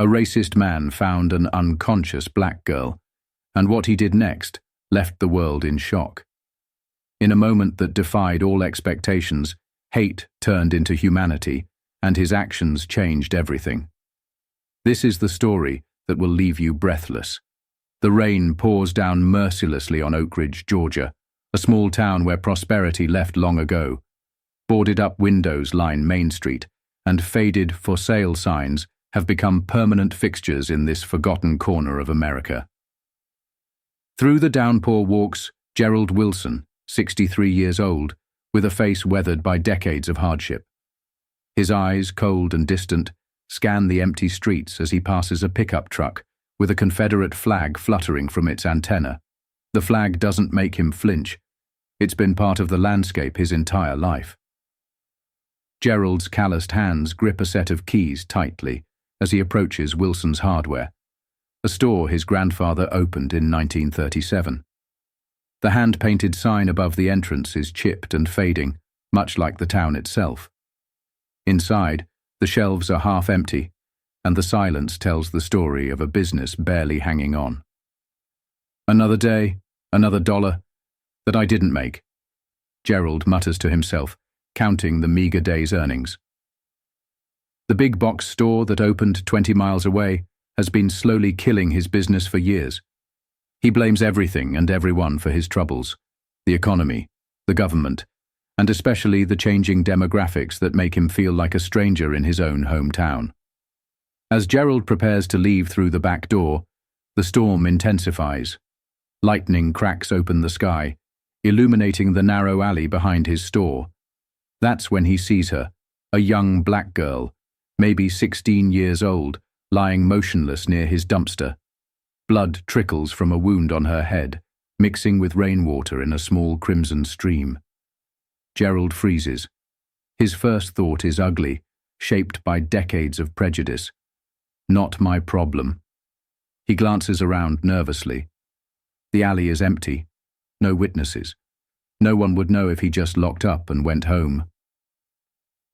A racist man found an unconscious black girl, and what he did next left the world in shock. In a moment that defied all expectations, hate turned into humanity, and his actions changed everything. This is the story that will leave you breathless. The rain pours down mercilessly on Oak Ridge, Georgia, a small town where prosperity left long ago. Boarded-up windows line Main Street, and faded for sale signs have become permanent fixtures in this forgotten corner of America. Through the downpour walks Gerald Wilson, 63 years old, with a face weathered by decades of hardship. His eyes, cold and distant, scan the empty streets as he passes a pickup truck with a Confederate flag fluttering from its antenna. The flag doesn't make him flinch. It's been part of the landscape his entire life. Gerald's calloused hands grip a set of keys tightly as he approaches Wilson's Hardware, a store his grandfather opened in 1937. The hand-painted sign above the entrance is chipped and fading, much like the town itself. Inside, the shelves are half empty, and the silence tells the story of a business barely hanging on. Another day, another dollar, that I didn't make, Gerald mutters to himself, counting the meager day's earnings. The big box store that opened 20 miles away has been slowly killing his business for years. He blames everything and everyone for his troubles, the economy, the government, and especially the changing demographics that make him feel like a stranger in his own hometown. As Gerald prepares to leave through the back door, the storm intensifies. Lightning cracks open the sky, illuminating the narrow alley behind his store. That's when he sees her, a young black girl, maybe 16 years old, lying motionless near his dumpster. Blood trickles from a wound on her head, mixing with rainwater in a small crimson stream. Gerald freezes. His first thought is ugly, shaped by decades of prejudice. Not my problem. He glances around nervously. The alley is empty. No witnesses. No one would know if he just locked up and went home.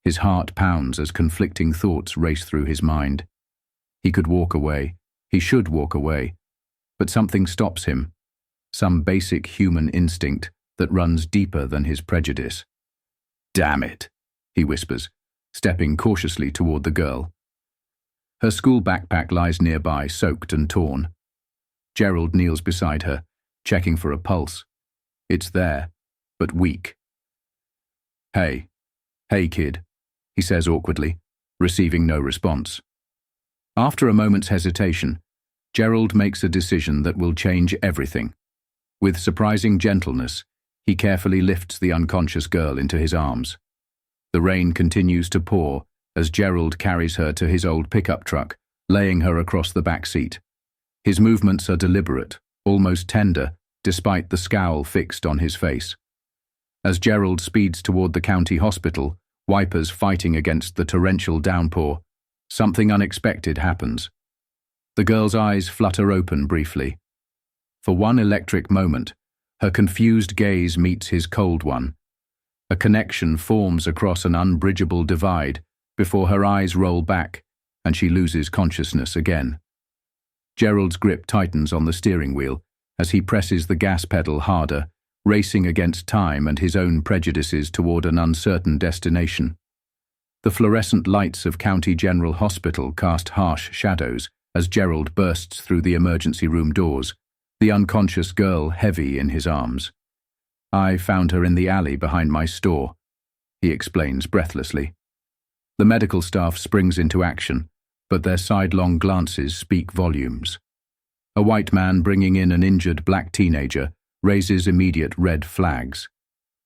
His heart pounds as conflicting thoughts race through his mind. He could walk away. He should walk away. But something stops him. Some basic human instinct that runs deeper than his prejudice. "Damn it," he whispers, stepping cautiously toward the girl. Her school backpack lies nearby, soaked and torn. Gerald kneels beside her, checking for a pulse. It's there, but weak. Hey kid," he says awkwardly, receiving no response. After a moment's hesitation, Gerald makes a decision that will change everything. With surprising gentleness, he carefully lifts the unconscious girl into his arms. The rain continues to pour as Gerald carries her to his old pickup truck, laying her across the back seat. His movements are deliberate, almost tender, despite the scowl fixed on his face. As Gerald speeds toward the county hospital, wipers fighting against the torrential downpour, something unexpected happens. The girl's eyes flutter open briefly. For one electric moment, her confused gaze meets his cold one. A connection forms across an unbridgeable divide before her eyes roll back and she loses consciousness again. Gerald's grip tightens on the steering wheel as he presses the gas pedal harder, racing against time and his own prejudices toward an uncertain destination. The fluorescent lights of County General Hospital cast harsh shadows as Gerald bursts through the emergency room doors, the unconscious girl heavy in his arms. "I found her in the alley behind my store," he explains breathlessly. The medical staff springs into action, but their sidelong glances speak volumes. A white man bringing in an injured black teenager raises immediate red flags.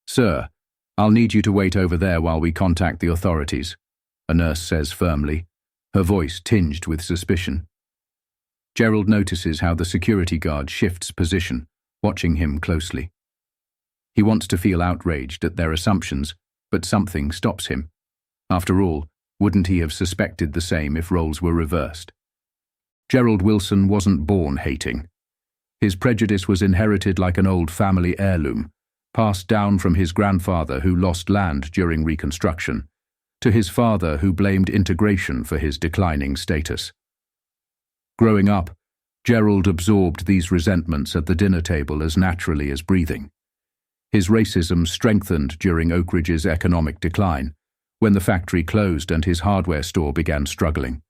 "Sir, I'll need you to wait over there while we contact the authorities," a nurse says firmly, her voice tinged with suspicion. Gerald notices how the security guard shifts position, watching him closely. He wants to feel outraged at their assumptions, but something stops him. After all, wouldn't he have suspected the same if roles were reversed? Gerald Wilson wasn't born hating. His prejudice was inherited like an old family heirloom, passed down from his grandfather who lost land during Reconstruction, to his father who blamed integration for his declining status. Growing up, Gerald absorbed these resentments at the dinner table as naturally as breathing. His racism strengthened during Oak Ridge's economic decline, when the factory closed and his hardware store began struggling.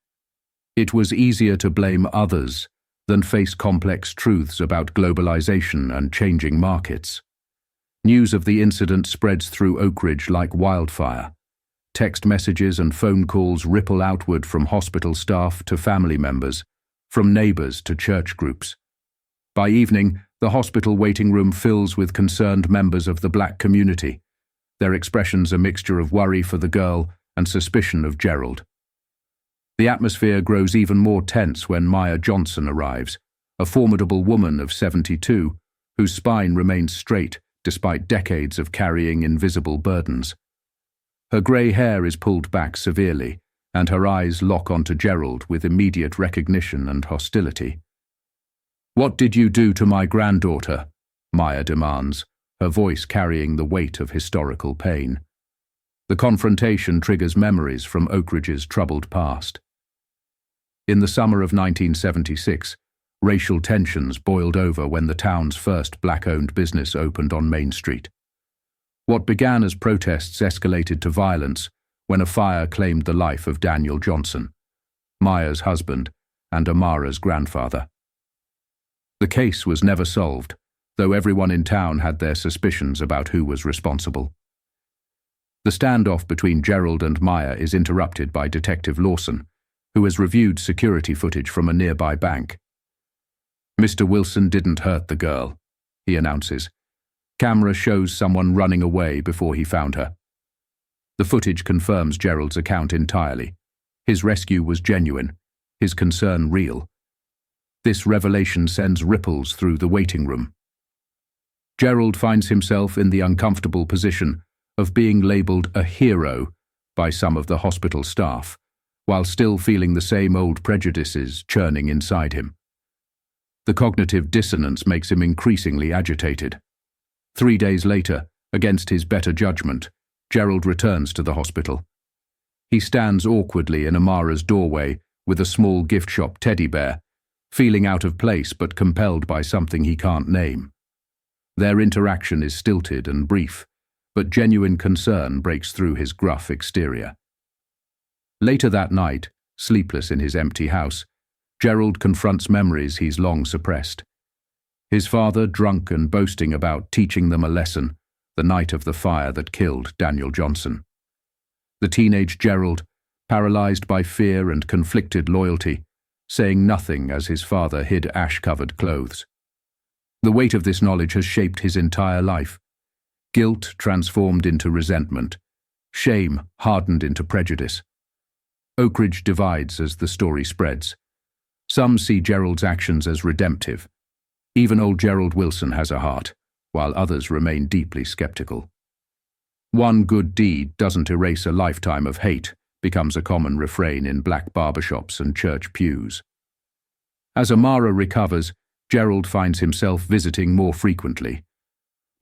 It was easier to blame others than face complex truths about globalization and changing markets. News of the incident spreads through Oak Ridge like wildfire. Text messages and phone calls ripple outward from hospital staff to family members, from neighbors to church groups. By evening, the hospital waiting room fills with concerned members of the black community, their expressions a mixture of worry for the girl and suspicion of Gerald. The atmosphere grows even more tense when Amara Johnson arrives, a formidable woman of 72, whose spine remains straight despite decades of carrying invisible burdens. Her grey hair is pulled back severely, and her eyes lock onto Gerald with immediate recognition and hostility. "What did you do to my granddaughter?" Amara demands, her voice carrying the weight of historical pain. The confrontation triggers memories from Oak Ridge's troubled past. In the summer of 1976, racial tensions boiled over when the town's first black-owned business opened on Main Street. What began as protests escalated to violence when a fire claimed the life of Daniel Johnson, Maya's husband and Amara's grandfather. The case was never solved, though everyone in town had their suspicions about who was responsible. The standoff between Gerald and Amara is interrupted by Detective Lawson, who has reviewed security footage from a nearby bank. "Mr. Wilson didn't hurt the girl," he announces. Camera shows someone running away before he found her. The footage confirms Gerald's account entirely. His rescue was genuine, his concern real. This revelation sends ripples through the waiting room. Gerald finds himself in the uncomfortable position of being labeled a hero by some of the hospital staff, while still feeling the same old prejudices churning inside him. The cognitive dissonance makes him increasingly agitated. 3 days later, against his better judgment, Gerald returns to the hospital. He stands awkwardly in Amara's doorway with a small gift shop teddy bear, feeling out of place but compelled by something he can't name. Their interaction is stilted and brief, but genuine concern breaks through his gruff exterior. Later that night, sleepless in his empty house, Gerald confronts memories he's long suppressed. His father drunk and boasting about teaching them a lesson the night of the fire that killed Daniel Johnson. The teenage Gerald, paralyzed by fear and conflicted loyalty, saying nothing as his father hid ash-covered clothes. The weight of this knowledge has shaped his entire life. Guilt transformed into resentment, shame hardened into prejudice. Oak Ridge divides as the story spreads. Some see Gerald's actions as redemptive. Even old Gerald Wilson has a heart, while others remain deeply skeptical. "One good deed doesn't erase a lifetime of hate," becomes a common refrain in black barbershops and church pews. As Amara recovers, Gerald finds himself visiting more frequently.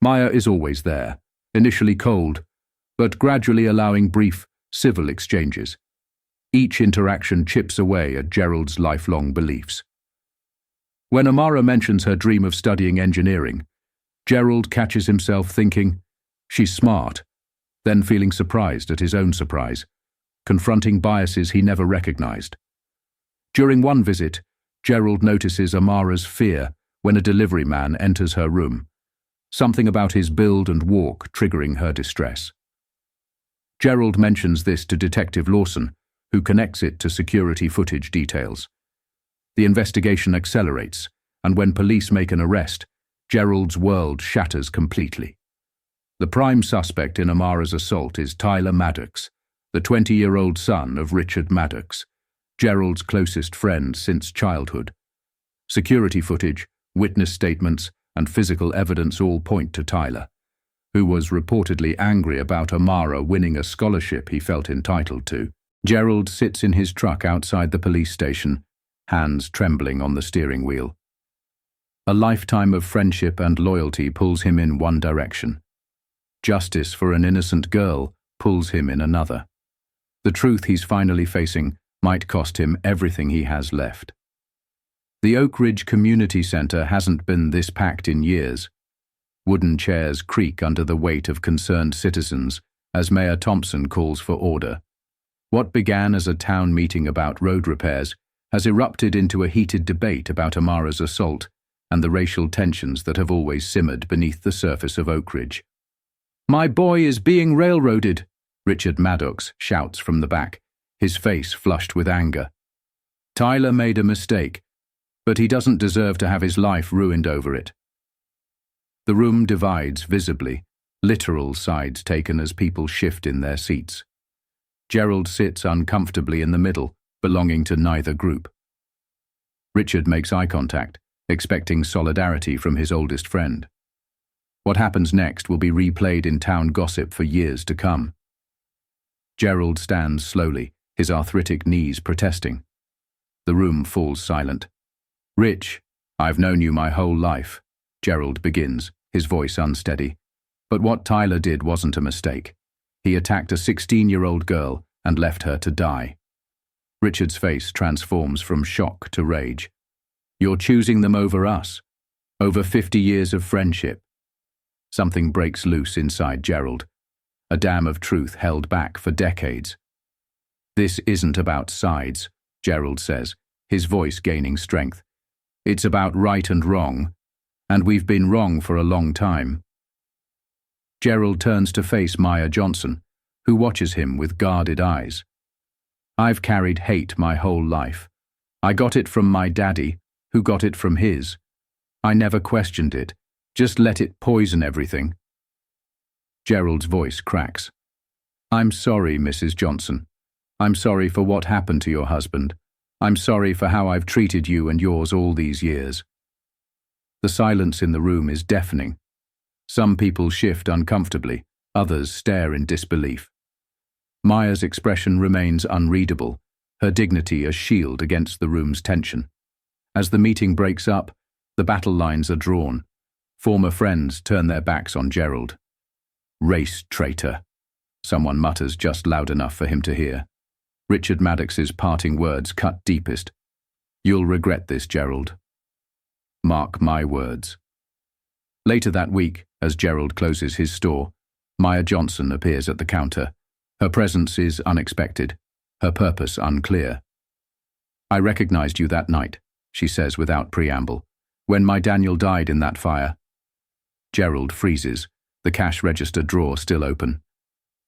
Maya is always there, initially cold, but gradually allowing brief, civil exchanges. Each interaction chips away at Gerald's lifelong beliefs. When Amara mentions her dream of studying engineering, Gerald catches himself thinking, "She's smart," then feeling surprised at his own surprise, confronting biases he never recognized. During one visit, Gerald notices Amara's fear when a delivery man enters her room, something about his build and walk triggering her distress. Gerald mentions this to Detective Lawson, who connects it to security footage details. The investigation accelerates, and when police make an arrest, Gerald's world shatters completely. The prime suspect in Amara's assault is Tyler Maddox, the 20-year-old son of Richard Maddox, Gerald's closest friend since childhood. Security footage, witness statements, and physical evidence all point to Tyler, who was reportedly angry about Amara winning a scholarship he felt entitled to. Gerald sits in his truck outside the police station, hands trembling on the steering wheel. A lifetime of friendship and loyalty pulls him in one direction. Justice for an innocent girl pulls him in another. The truth he's finally facing might cost him everything he has left. The Oak Ridge Community Center hasn't been this packed in years. Wooden chairs creak under the weight of concerned citizens as Mayor Thompson calls for order. What began as a town meeting about road repairs has erupted into a heated debate about Amara's assault and the racial tensions that have always simmered beneath the surface of Oak Ridge. "My boy is being railroaded," Richard Maddox shouts from the back, his face flushed with anger. "Tyler made a mistake, but he doesn't deserve to have his life ruined over it." The room divides visibly, literal sides taken as people shift in their seats. Gerald sits uncomfortably in the middle, belonging to neither group. Richard makes eye contact, expecting solidarity from his oldest friend. What happens next will be replayed in town gossip for years to come. Gerald stands slowly, his arthritic knees protesting. The room falls silent. "Rich, I've known you my whole life," Gerald begins, his voice unsteady. "But what Tyler did wasn't a mistake. He attacked a 16-year-old girl and left her to die." Richard's face transforms from shock to rage. "You're choosing them over us, over 50 years of friendship." Something breaks loose inside Gerald, a dam of truth held back for decades. "This isn't about sides," Gerald says, his voice gaining strength. "It's about right and wrong, and we've been wrong for a long time." Gerald turns to face Amara Johnson, who watches him with guarded eyes. "I've carried hate my whole life. I got it from my daddy, who got it from his. I never questioned it, just let it poison everything." Gerald's voice cracks. "I'm sorry, Mrs. Johnson. I'm sorry for what happened to your husband. I'm sorry for how I've treated you and yours all these years." The silence in the room is deafening. Some people shift uncomfortably, others stare in disbelief. Maya's expression remains unreadable, her dignity a shield against the room's tension. As the meeting breaks up, the battle lines are drawn. Former friends turn their backs on Gerald. "Race traitor," someone mutters just loud enough for him to hear. Richard Maddox's parting words cut deepest. "You'll regret this, Gerald. Mark my words." Later that week, as Gerald closes his store, Amara Johnson appears at the counter. Her presence is unexpected, her purpose unclear. "I recognized you that night," she says without preamble, "when my Daniel died in that fire." Gerald freezes, the cash register drawer still open.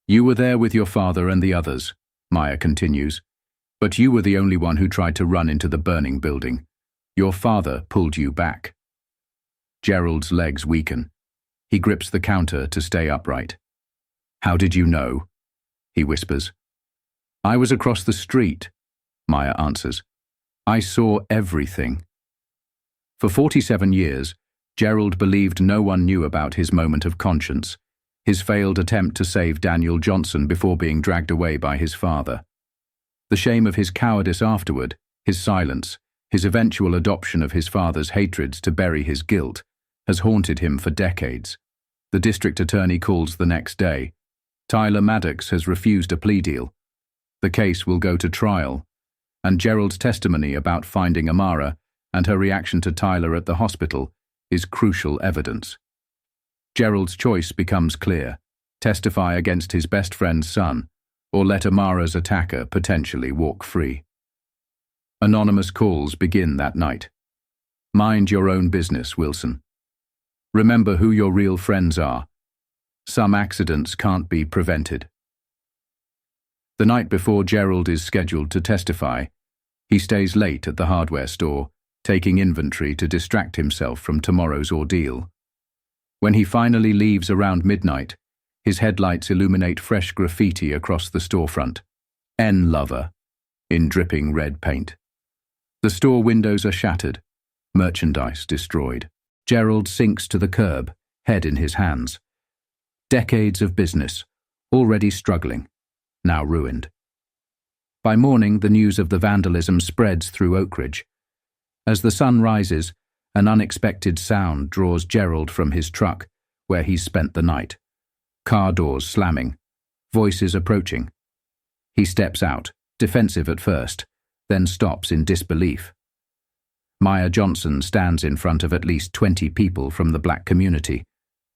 "You were there with your father and the others," Amara continues, "but you were the only one who tried to run into the burning building. Your father pulled you back." Gerald's legs weaken. He grips the counter to stay upright. "How did you know?" he whispers. "I was across the street," Amara answers. "I saw everything." For 47 years, Gerald believed no one knew about his moment of conscience, his failed attempt to save Daniel Johnson before being dragged away by his father. The shame of his cowardice afterward, his silence, his eventual adoption of his father's hatreds to bury his guilt, has haunted him for decades. The district attorney calls the next day. Tyler Maddox has refused a plea deal. The case will go to trial, and Gerald's testimony about finding Amara and her reaction to Tyler at the hospital is crucial evidence. Gerald's choice becomes clear: testify against his best friend's son, or let Amara's attacker potentially walk free. Anonymous calls begin that night. Mind your own business, Wilson. Remember who your real friends are. Some accidents can't be prevented. The night before Gerald is scheduled to testify, he stays late at the hardware store, taking inventory to distract himself from tomorrow's ordeal. When he finally leaves around midnight, his headlights illuminate fresh graffiti across the storefront. "N Lover," in dripping red paint. The store windows are shattered, merchandise destroyed. Gerald sinks to the curb, head in his hands. Decades of business, already struggling, now ruined. By morning, the news of the vandalism spreads through Oak Ridge. As the sun rises, an unexpected sound draws Gerald from his truck, where he's spent the night. Car doors slamming, voices approaching. He steps out, defensive at first, then stops in disbelief. Amara Johnson stands in front of at least 20 people from the black community,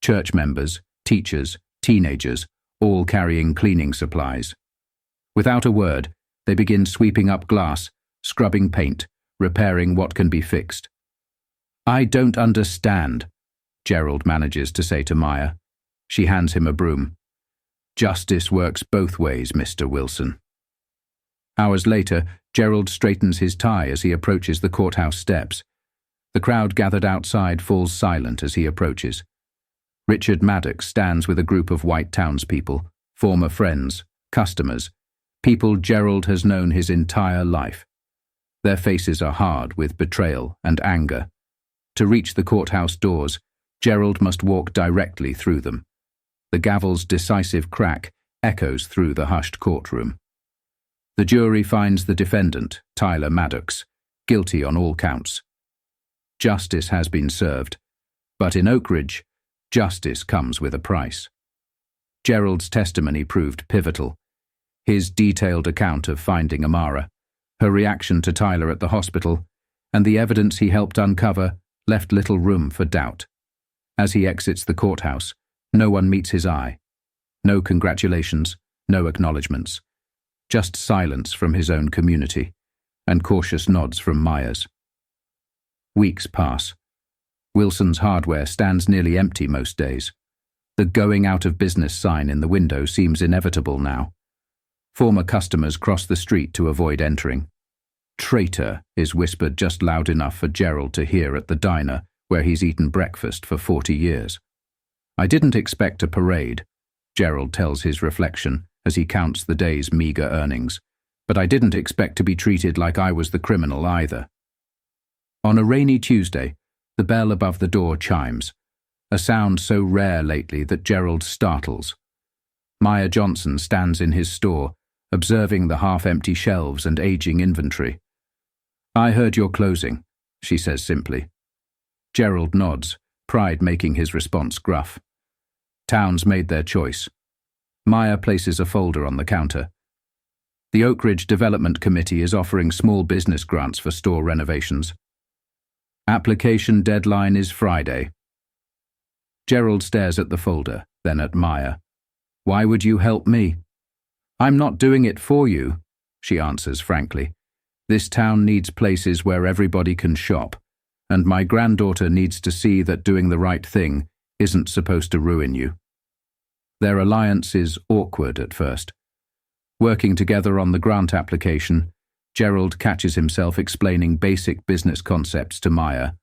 church members, teachers, teenagers, all carrying cleaning supplies. Without a word, they begin sweeping up glass, scrubbing paint, repairing what can be fixed. "I don't understand," Gerald manages to say to Maya. She hands him a broom. "Justice works both ways, Mr. Wilson." Hours later, Gerald straightens his tie as he approaches the courthouse steps. The crowd gathered outside falls silent as he approaches. Richard Maddox stands with a group of white townspeople, former friends, customers, people Gerald has known his entire life. Their faces are hard with betrayal and anger. To reach the courthouse doors, Gerald must walk directly through them. The gavel's decisive crack echoes through the hushed courtroom. The jury finds the defendant, Tyler Maddox, guilty on all counts. Justice has been served, but in Oak Ridge, justice comes with a price. Gerald's testimony proved pivotal. His detailed account of finding Amara, her reaction to Tyler at the hospital, and the evidence he helped uncover left little room for doubt. As he exits the courthouse, no one meets his eye. No congratulations, no acknowledgements. Just silence from his own community, and cautious nods from Maya's. Weeks pass. Wilson's hardware stands nearly empty most days. The going out of business sign in the window seems inevitable now. Former customers cross the street to avoid entering. "Traitor" is whispered just loud enough for Gerald to hear at the diner where he's eaten breakfast for 40 years. "I didn't expect a parade," Gerald tells his reflection as he counts the day's meager earnings, "but I didn't expect to be treated like I was the criminal either." On a rainy Tuesday, the bell above the door chimes, a sound so rare lately that Gerald startles. Amara Johnson stands in his store, observing the half-empty shelves and aging inventory. "I heard you're closing," she says simply. Gerald nods, pride making his response gruff. Town's made their choice. Maya places a folder on the counter. The Oak Ridge Development Committee is offering small business grants for store renovations. Application deadline is Friday. Gerald stares at the folder, then at Maya. "Why would you help me?" "I'm not doing it for you," she answers frankly. "This town needs places where everybody can shop, and my granddaughter needs to see that doing the right thing isn't supposed to ruin you." Their alliance is awkward at first. Working together on the grant application, Gerald catches himself explaining basic business concepts to Maya,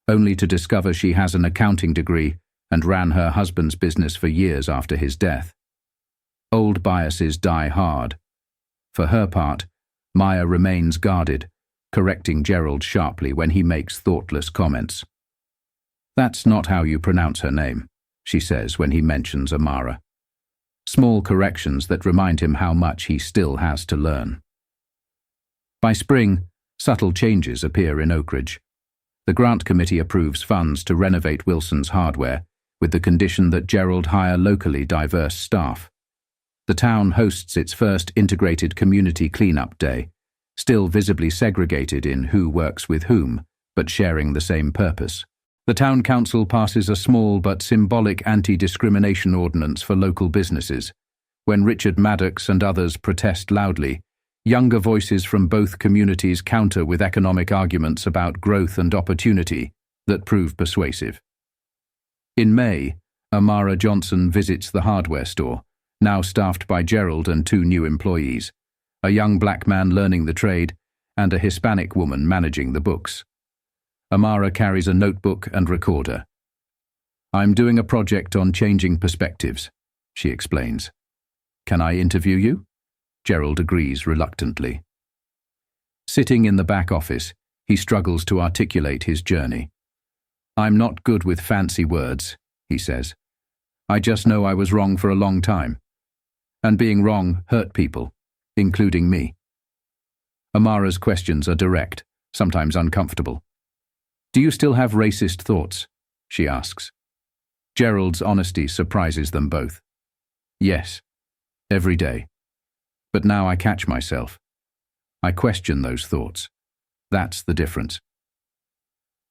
only to discover she has an accounting degree and ran her husband's business for years after his death. Old biases die hard. For her part, Maya remains guarded, correcting Gerald sharply when he makes thoughtless comments. "That's not how you pronounce her name," she says when he mentions Amara. Small corrections that remind him how much he still has to learn. By spring, subtle changes appear in Oak Ridge. The grant committee approves funds to renovate Wilson's hardware, with the condition that Gerald hire locally diverse staff. The town hosts its first integrated community cleanup day, still visibly segregated in who works with whom, but sharing the same purpose. The town council passes a small but symbolic anti-discrimination ordinance for local businesses. When Richard Maddox and others protest loudly, younger voices from both communities counter with economic arguments about growth and opportunity that prove persuasive. In May, Amara Johnson visits the hardware store, now staffed by Gerald and 2 new employees, a young black man learning the trade and a Hispanic woman managing the books. Amara carries a notebook and recorder. "I'm doing a project on changing perspectives," she explains. "Can I interview you?" Gerald agrees reluctantly. Sitting in the back office, he struggles to articulate his journey. "I'm not good with fancy words," he says. "I just know I was wrong for a long time. And being wrong hurt people, including me." Amara's questions are direct, sometimes uncomfortable. "Do you still have racist thoughts?" she asks. Gerald's honesty surprises them both. "Yes, every day. But now I catch myself. I question those thoughts. That's the difference."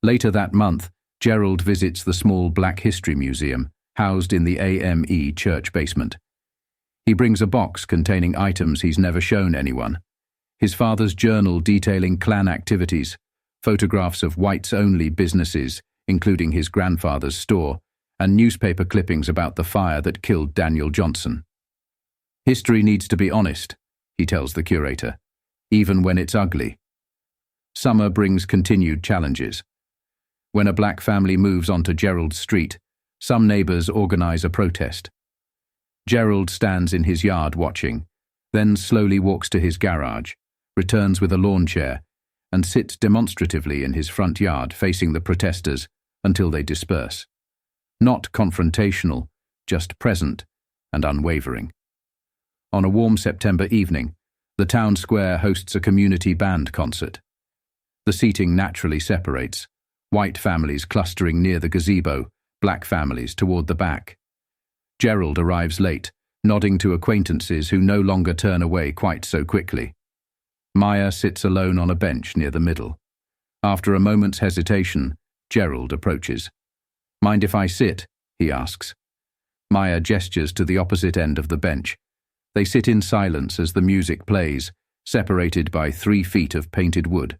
Later that month, Gerald visits the small Black History Museum, housed in the AME church basement. He brings a box containing items he's never shown anyone. His father's journal detailing Klan activities, photographs of whites-only businesses, including his grandfather's store, and newspaper clippings about the fire that killed Daniel Johnson. History needs to be honest, he tells the curator, even when it's ugly. Summer brings continued challenges. When a black family moves onto Gerald's street, some neighbors organize a protest. Gerald stands in his yard watching, then slowly walks to his garage, returns with a lawn chair, and sits demonstratively in his front yard facing the protesters until they disperse. Not confrontational, just present and unwavering. On a warm September evening, the town square hosts a community band concert. The seating naturally separates, white families clustering near the gazebo, black families toward the back. Gerald arrives late, nodding to acquaintances who no longer turn away quite so quickly. Maya sits alone on a bench near the middle. After a moment's hesitation, Gerald approaches. "Mind if I sit?" he asks. Maya gestures to the opposite end of the bench. They sit in silence as the music plays, separated by 3 feet of painted wood.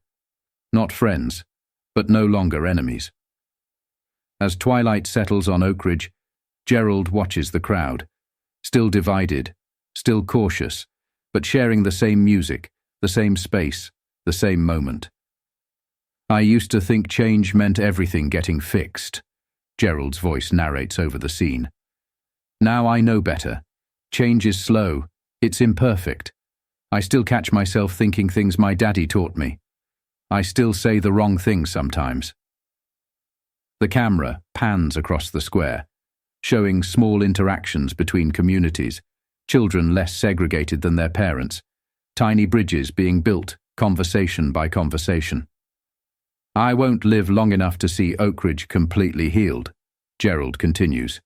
Not friends, but no longer enemies. As twilight settles on Oak Ridge, Gerald watches the crowd, still divided, still cautious, but sharing the same music, the same space, the same moment. "I used to think change meant everything getting fixed," Gerald's voice narrates over the scene. "Now I know better. Change is slow, it's imperfect. I still catch myself thinking things my daddy taught me. I still say the wrong thing sometimes." The camera pans across the square, showing small interactions between communities, children less segregated than their parents, tiny bridges being built, conversation by conversation. "I won't live long enough to see Oak Ridge completely healed," Gerald continues.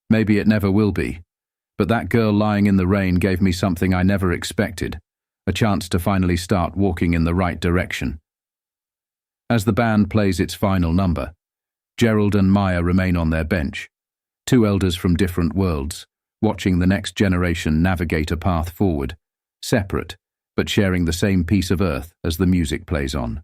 "Maybe it never will be, but that girl lying in the rain gave me something I never expected, a chance to finally start walking in the right direction." As the band plays its final number, Gerald and Maya remain on their bench, 2 elders from different worlds, watching the next generation navigate a path forward, separate, but sharing the same piece of earth as the music plays on.